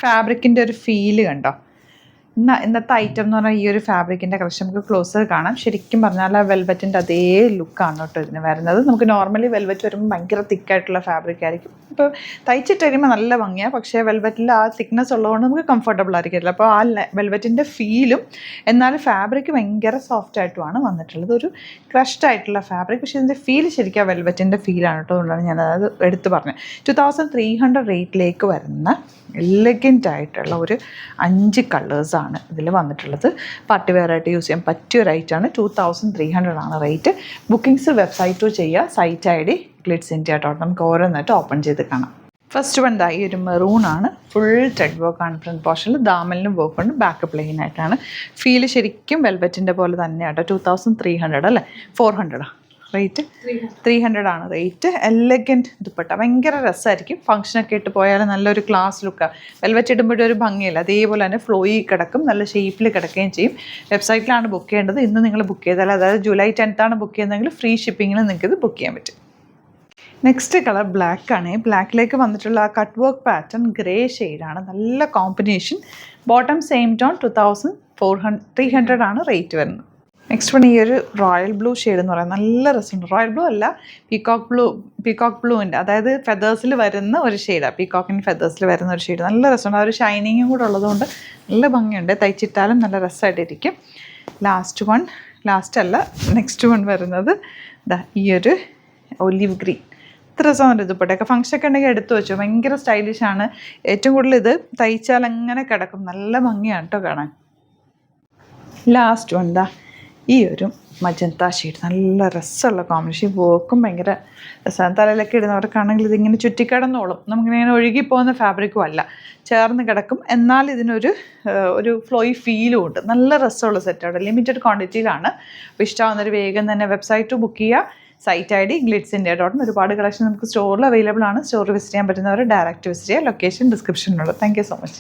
ഫാബ്രിക്കിൻ്റെ ഒരു ഫീല് കണ്ടോ? ഇന്നത്തെ ഐറ്റം എന്ന് പറഞ്ഞാൽ ഈ ഒരു ഫാബ്രിക്കിൻ്റെ കളക്ഷൻ നമുക്ക് ക്ലോസർ കാണാം. ശരിക്കും പറഞ്ഞാൽ ആ വെൽവെറ്റിൻ്റെ അതേ ലുക്കാണ് കേട്ടോ ഇതിന് വരുന്നത്. നമുക്ക് നോർമലി വെൽവെറ്റ് വരുമ്പോൾ ഭയങ്കര തിക്കായിട്ടുള്ള ഫാബ്രിക് ആയിരിക്കും. ഇപ്പോൾ തയ്ച്ചിട്ട് കഴിയുമ്പോൾ നല്ല ഭംഗിയാണ്, പക്ഷേ വെൽവെറ്റിൽ ആ തിക്നെസ് ഉള്ളതുകൊണ്ട് നമുക്ക് കംഫർട്ടബിൾ ആയിരിക്കില്ല. അപ്പോൾ ആ വെൽവെറ്റിൻ്റെ ഫീലും എന്നാൽ ഫാബ്രിക് ഭയങ്കര സോഫ്റ്റ് ആയിട്ടുമാണ് വന്നിട്ടുള്ളത്. ഒരു ക്രഷ്ഡ് ആയിട്ടുള്ള ഫാബ്രിക്, പക്ഷേ ഇതിൻ്റെ ഫീൽ ശരിക്കും ആ വെൽവെറ്റിൻ്റെ ഫീലാണ് കേട്ടോ. അതുകൊണ്ടാണ് ഞാനത് എടുത്ത് പറഞ്ഞത്. 2300 റേറ്റിലേക്ക് വരുന്ന എലഗൻ്റ് ആയിട്ടുള്ള ഒരു 5 കളേഴ്സാണ് ഇതിൽ വന്നിട്ടുള്ളത്. പാർട്ടി വെയർ ആയിട്ട് യൂസ് ചെയ്യാൻ പറ്റിയ ഒരു റേറ്റാണ്. 2300 ആണ് റേറ്റ്. ബുക്കിംഗ്സ് വെബ്സൈറ്റ് ചെയ്യുക. Site ID glitzindia.com. നമുക്ക് ഓരോന്നായിട്ട് ഓപ്പൺ ചെയ്ത് കാണാം. ഫസ്റ്റ് വൺ ഈ ഒരു മെറൂൺ ആണ്. ഫുൾ ത്രെഡ് വർക്ക് ആണ് ഫ്രണ്ട് പോർഷനിൽ. ദാമലിനും വർക്ക് ഉണ്ട്. ബാക്ക് പ്ലെയിൻ ആയിട്ടാണ്. ഫീല് ശരിക്കും വെൽവെറ്റിൻ്റെ പോലെ തന്നെയാട്ടോ. 2300 അല്ലേ? 400 റേറ്റ്. 300 ആണ് റേറ്റ്. എലഗൻറ്റ് ദുപ്പട്ട, ഭയങ്കര രസമായിരിക്കും. ഫംഗ്ഷനൊക്കെ ഇട്ട് പോയാൽ നല്ലൊരു ക്ലാസ് ലുക്കാണ്. വെൽവെറ്റ് ഇടുമ്പോഴൊരു ഒരു ഭംഗിയില്ല. അതേപോലെ തന്നെ ഫ്ലോയി കിടക്കും, നല്ല ഷേപ്പിൽ കിടക്കുകയും ചെയ്യും. വെബ്സൈറ്റിലാണ് ബുക്ക് ചെയ്യേണ്ടത്. ഇന്ന് നിങ്ങൾ ബുക്ക് ചെയ്താൽ, അതായത് ജൂലൈ 10th ആണ് ബുക്ക് ചെയ്യുന്നതെങ്കിൽ ഫ്രീ ഷിപ്പിങ്ങിൽ നിങ്ങൾക്ക് ഇത് ബുക്ക് ചെയ്യാൻ പറ്റും. നെക്സ്റ്റ് കളർ ബ്ലാക്ക് ആണ്. ബ്ലാക്കിലേക്ക് വന്നിട്ടുള്ള ആ കട്ട് വർക്ക് പാറ്റേൺ ഗ്രേ ഷെയ്ഡാണ്. നല്ല കോമ്പിനേഷൻ. Bottom same tone. 2300 ആണ് റേറ്റ് വരുന്നത്. നെക്സ്റ്റ് വൺ ഈ ഒരു റോയൽ ബ്ലൂ ഷെയ്ഡ് എന്ന് പറയുന്നത് നല്ല രസമുണ്ട്. റോയൽ ബ്ലൂ അല്ല, പീകോക്ക് ബ്ലൂവിൻ്റെ, അതായത് ഫെദേഴ്സിൽ വരുന്ന ഒരു ഷെയ്ഡാണ്. പീകോക്കിൻ്റെ ഫെദേഴ്സിൽ വരുന്ന ഒരു ഷെയ്ഡ്. നല്ല രസമുണ്ട്. ആ ഒരു ഷൈനിങ്ങും കൂടെ ഉള്ളതുകൊണ്ട് നല്ല ഭംഗിയുണ്ട്. തയ്ച്ചിട്ടാലും നല്ല രസമായിട്ടിരിക്കും. നെക്സ്റ്റ് വൺ വരുന്നത് ഈ ഒരു ഒലിവ് ഗ്രീൻ. ഇത്ര രസമാണ് ദുപ്പട്ടയൊക്കെ. ഫംഗ്ഷനൊക്കെ ഉണ്ടെങ്കിൽ എടുത്തു വെച്ചു. ഭയങ്കര സ്റ്റൈലിഷാണ്. ഏറ്റവും കൂടുതൽ ഇത് തയ്ച്ചാൽ അങ്ങനെ കിടക്കും. നല്ല ഭംഗിയാണ് കേട്ടോ കാണാൻ. ലാസ്റ്റ് വൺ ഈ ഒരു മജന്ത ഷെയ്ഡ്. നല്ല രസമുള്ള കോമ്പിനേഷൻ. വർക്കും ഭയങ്കര രസമാണ്. തലയിലൊക്കെ ഇടുന്നവർക്കാണെങ്കിൽ ഇതിങ്ങനെ ചുറ്റിക്കിടന്നോളും. നമുക്കിങ്ങനെ ഒഴുകിപ്പോകുന്ന ഫാബ്രിക്കും അല്ല, ചേർന്ന് കിടക്കും. എന്നാൽ ഇതിനൊരു ഫ്ലോയി ഫീലും ഉണ്ട്. നല്ല രസമുള്ള സെറ്റാണ്. ലിമിറ്റഡ് ക്വാണ്ടിറ്റിയിലാണ്. അപ്പോൾ ഇഷ്ടമാവുന്നൊരു വേഗം തന്നെ വെബ്സൈറ്റ് ബുക്ക് ചെയ്യുക. Site ID glitzindia.com. ഒരുപാട് കളക്ഷൻ നമുക്ക് സ്റ്റോറിൽ അവൈലബിൾ ആണ്. സ്റ്റോർ വിസിറ്റ് ചെയ്യാൻ പറ്റുന്നവർ ഡയറക്റ്റ് വിസിറ്റ് ചെയ്യുക. ലൊക്കേഷൻ ഡിസ്ക്രിപ്ഷനിലുള്ളത്. Thank you so much.